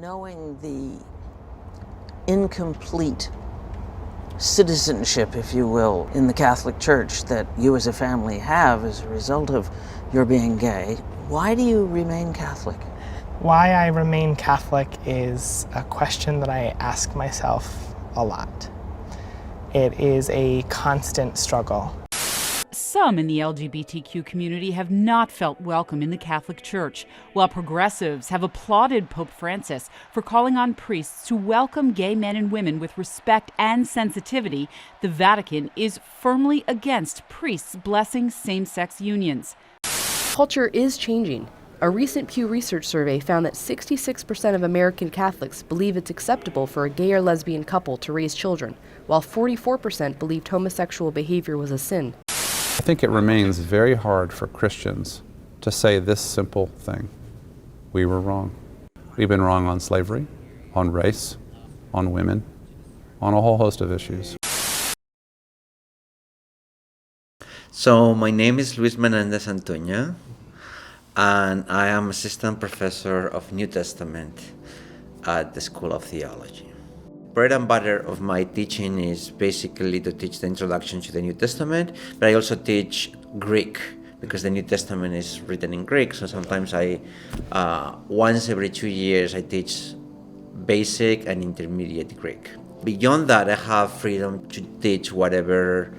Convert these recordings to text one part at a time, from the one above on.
Knowing the incomplete citizenship, if you will, in the Catholic Church that you as a family have as a result of your being gay, why do you remain Catholic? Why I remain Catholic is a question that I ask myself a lot. It is a constant struggle. Some in the LGBTQ community have not felt welcome in the Catholic Church, while progressives have applauded Pope Francis for calling on priests to welcome gay men and women with respect and sensitivity. The Vatican is firmly against priests blessing same-sex unions. Culture is changing. A recent Pew Research survey found that 66% of American Catholics believe it's acceptable for a gay or lesbian couple to raise children, while 44% believed homosexual behavior was a sin. I think it remains very hard for Christians to say this simple thing: we were wrong. We've been wrong on slavery, on race, on women, on a whole host of issues. So my name is Luis Menéndez-Antuña, and I am assistant professor of New Testament at the School of Theology. Bread and butter of my teaching is basically to teach the introduction to the New Testament, but I also teach Greek because the New Testament is written in Greek. So sometimes once every 2 years, I teach basic and intermediate Greek. Beyond that, I have freedom to teach whatever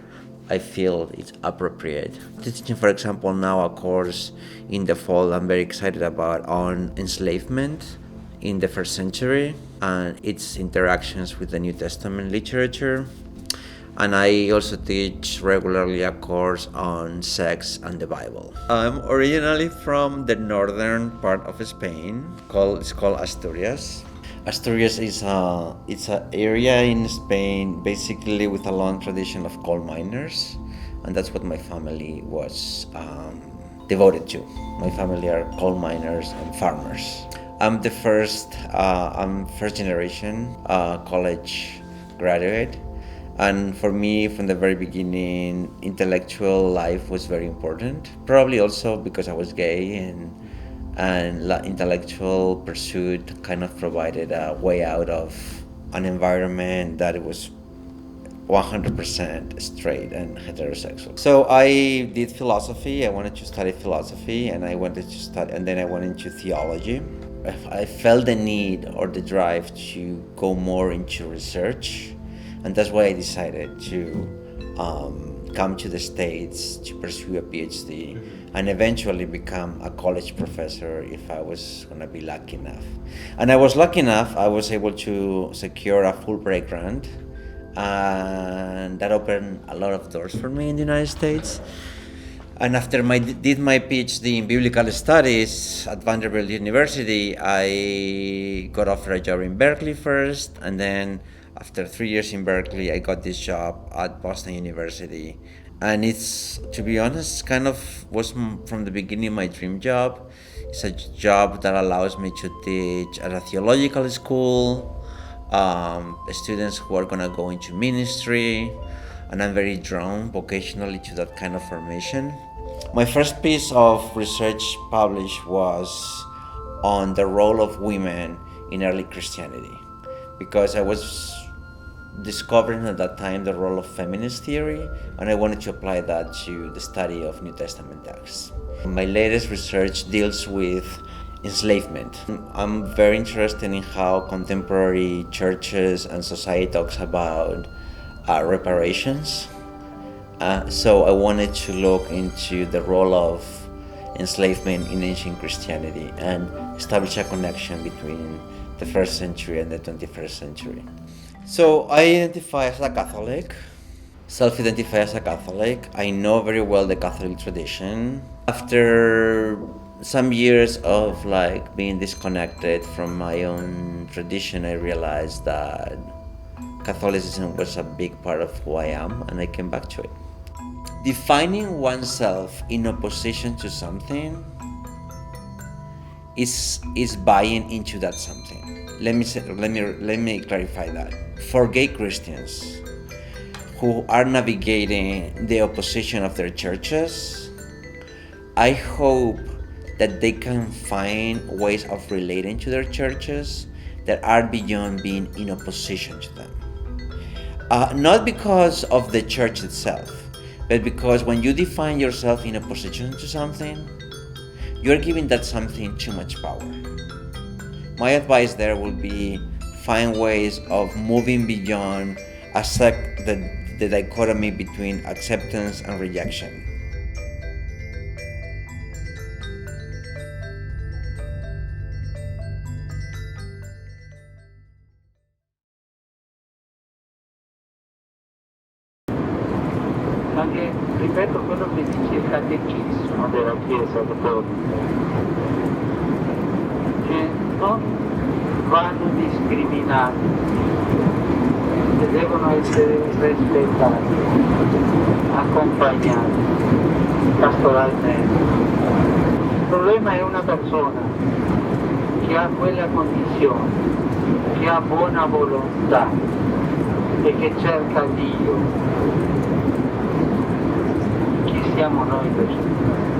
I feel is appropriate. Teaching, for example, now a course in the fall I'm very excited about on enslavement in the first century and its interactions with the New Testament literature. And I also teach regularly a course on sex and the Bible. I'm originally from the northern part of Spain. It's called Asturias. Asturias is it's an area in Spain basically with a long tradition of coal miners, and that's what my family was devoted to. My family are coal miners and farmers. I'm first generation college graduate, and for me from the very beginning intellectual life was very important, probably also because I was gay and intellectual pursuit kind of provided a way out of an environment that it was 100% straight and heterosexual. So I did philosophy. I wanted to study philosophy, and then I went into theology. I felt the need or the drive to go more into research, and that's why I decided to come to the States to pursue a PhD and eventually become a college professor if I was going to be lucky enough. And I was lucky enough, I was able to secure a Fulbright grant, and that opened a lot of doors for me in the United States. And after did my PhD in biblical studies at Vanderbilt University, I got offered a job in Berkeley first, and then after 3 years in Berkeley, I got this job at Boston University. And it's, to be honest, kind of was from the beginning my dream job. It's a job that allows me to teach at a theological school, students who are gonna go into ministry, and I'm very drawn vocationally to that kind of formation. My first piece of research published was on the role of women in early Christianity, because I was discovering at that time the role of feminist theory, and I wanted to apply that to the study of New Testament texts. My latest research deals with enslavement. I'm very interested in how contemporary churches and society talks about reparations. So I wanted to look into the role of enslavement in ancient Christianity and establish a connection between the first century and the 21st century. So I identify as a Catholic, self-identify as a Catholic. I know very well the Catholic tradition. After some years of being disconnected from my own tradition, I realized that Catholicism was a big part of who I am, and I came back to it. Defining oneself in opposition to something is buying into that something. Let me clarify that. For gay Christians who are navigating the opposition of their churches, I hope that they can find ways of relating to their churches that are beyond being in opposition to them. Not because of the church itself, but because when you define yourself in opposition to something, you're giving that something too much power. My advice there would be find ways of moving beyond the dichotomy between acceptance and rejection. Anche, ripeto quello che dice il Catechismo della Chiesa Cattolica, che non vanno discriminati e devono essere rispettati, accompagnati pastoralmente. Il problema è una persona che ha quella condizione, che ha buona volontà e che cerca Dio. Chi siamo noi per cercare?